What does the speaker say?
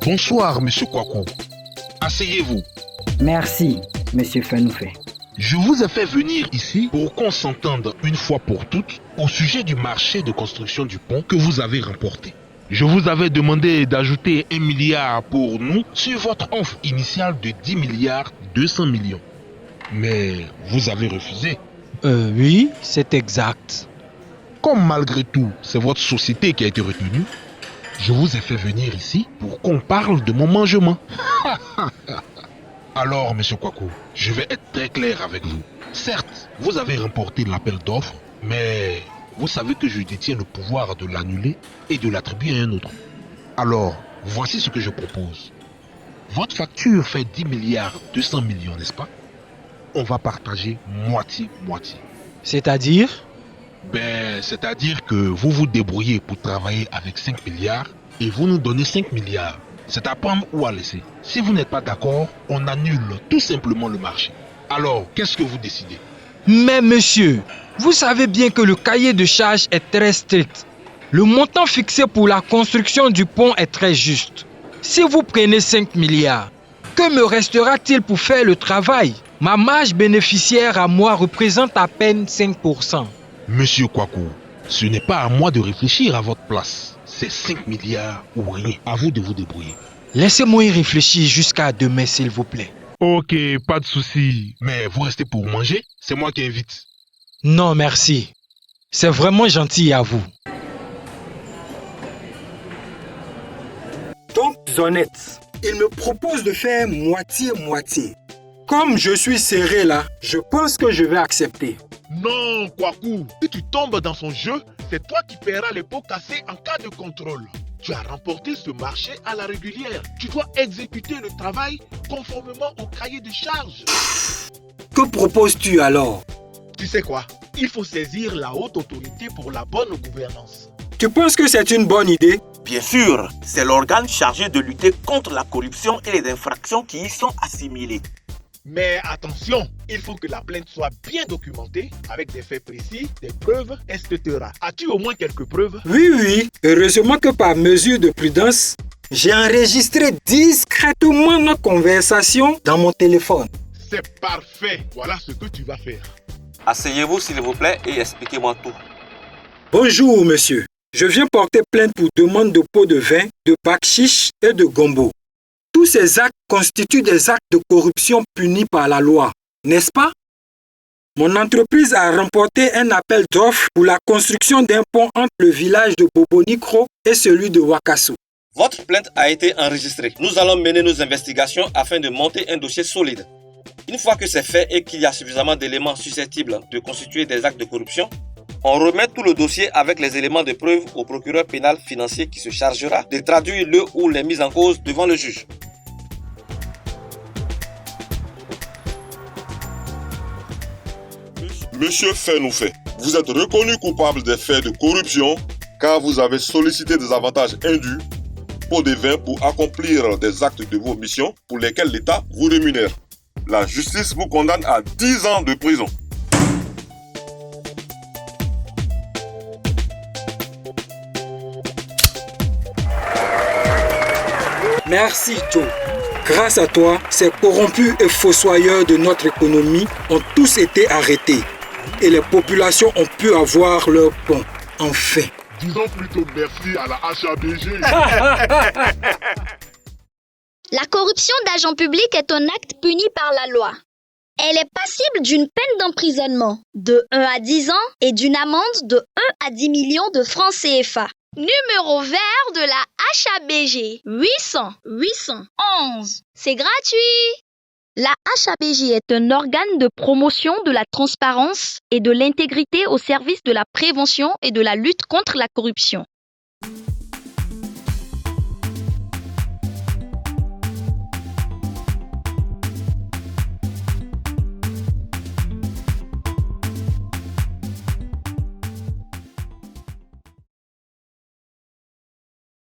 Bonsoir, monsieur Kwaku. Asseyez-vous. Merci, monsieur Fenoufé. Je vous ai fait venir ici pour qu'on s'entende une fois pour toutes au sujet du marché de construction du pont que vous avez remporté. Je vous avais demandé d'ajouter 1 milliard pour nous sur votre offre initiale de 10 milliards 200 millions. Mais vous avez refusé. Oui, c'est exact. Comme malgré tout, c'est votre société qui a été retenue, je vous ai fait venir ici pour qu'on parle de mon mangement. Alors, monsieur Kwaku, je vais être très clair avec vous. Certes, vous avez remporté l'appel d'offres, mais vous savez que je détiens le pouvoir de l'annuler et de l'attribuer à un autre. Alors, voici ce que je propose. Votre facture fait 10 milliards 200 millions, n'est-ce pas? On va partager moitié-moitié. C'est-à-dire? C'est-à-dire que vous vous débrouillez pour travailler avec 5 milliards et vous nous donnez 5 milliards. C'est à prendre ou à laisser. Si vous n'êtes pas d'accord, on annule tout simplement le marché. Alors, qu'est-ce que vous décidez? Mais monsieur, vous savez bien que le cahier de charges est très strict. Le montant fixé pour la construction du pont est très juste. Si vous prenez 5 milliards, que me restera-t-il pour faire le travail? Ma marge bénéficiaire à moi représente à peine 5%. Monsieur Kwaku, ce n'est pas à moi de réfléchir à votre place. C'est 5 milliards ou rien. À vous de vous débrouiller. Laissez-moi y réfléchir jusqu'à demain, s'il vous plaît. Ok, pas de souci. Mais vous restez pour manger? C'est moi qui invite. Non, merci. C'est vraiment gentil à vous. Donc, honnête, il me propose de faire moitié-moitié. Comme je suis serré là, je pense que je vais accepter. Non, Kwaku, si tu tombes dans son jeu, c'est toi qui paieras les pots cassés en cas de contrôle. Tu as remporté ce marché à la régulière. Tu dois exécuter le travail conformément au cahier de charges. Que proposes-tu alors? Tu sais quoi? Il faut saisir la haute autorité pour la bonne gouvernance. Tu penses que c'est une bonne idée? Bien sûr, c'est l'organe chargé de lutter contre la corruption et les infractions qui y sont assimilées. Mais attention, il faut que la plainte soit bien documentée, avec des faits précis, des preuves, etc. As-tu au moins quelques preuves? Oui. Heureusement que par mesure de prudence, j'ai enregistré discrètement notre conversation dans mon téléphone. C'est parfait. Voilà ce que tu vas faire. Asseyez-vous s'il vous plaît et expliquez-moi tout. Bonjour monsieur, je viens porter plainte pour demande de pots de vin, de bakchiche et de gombo. Tous ces actes constituent des actes de corruption punis par la loi, n'est-ce pas? Mon entreprise a remporté un appel d'offres pour la construction d'un pont entre le village de Bobonikro et celui de Wakasso. Votre plainte a été enregistrée. Nous allons mener nos investigations afin de monter un dossier solide. Une fois que c'est fait et qu'il y a suffisamment d'éléments susceptibles de constituer des actes de corruption, on remet tout le dossier avec les éléments de preuve au procureur pénal financier qui se chargera de traduire le ou les mises en cause devant le juge. Monsieur Fenoufé, vous êtes reconnu coupable des faits de corruption car vous avez sollicité des avantages indus pour des vins pour accomplir des actes de vos missions pour lesquels l'État vous rémunère. La justice vous condamne à 10 ans de prison. Merci Joe. Grâce à toi, ces corrompus et fossoyeurs de notre économie ont tous été arrêtés et les populations ont pu avoir leur pont. Enfin. Disons plutôt merci à la HABG. La corruption d'agents publics est un acte puni par la loi. Elle est passible d'une peine d'emprisonnement de 1 à 10 ans et d'une amende de 1 à 10 millions de francs CFA. Numéro vert de la HABG 800 811. C'est gratuit. La HABG est un organe de promotion de la transparence et de l'intégrité au service de la prévention et de la lutte contre la corruption.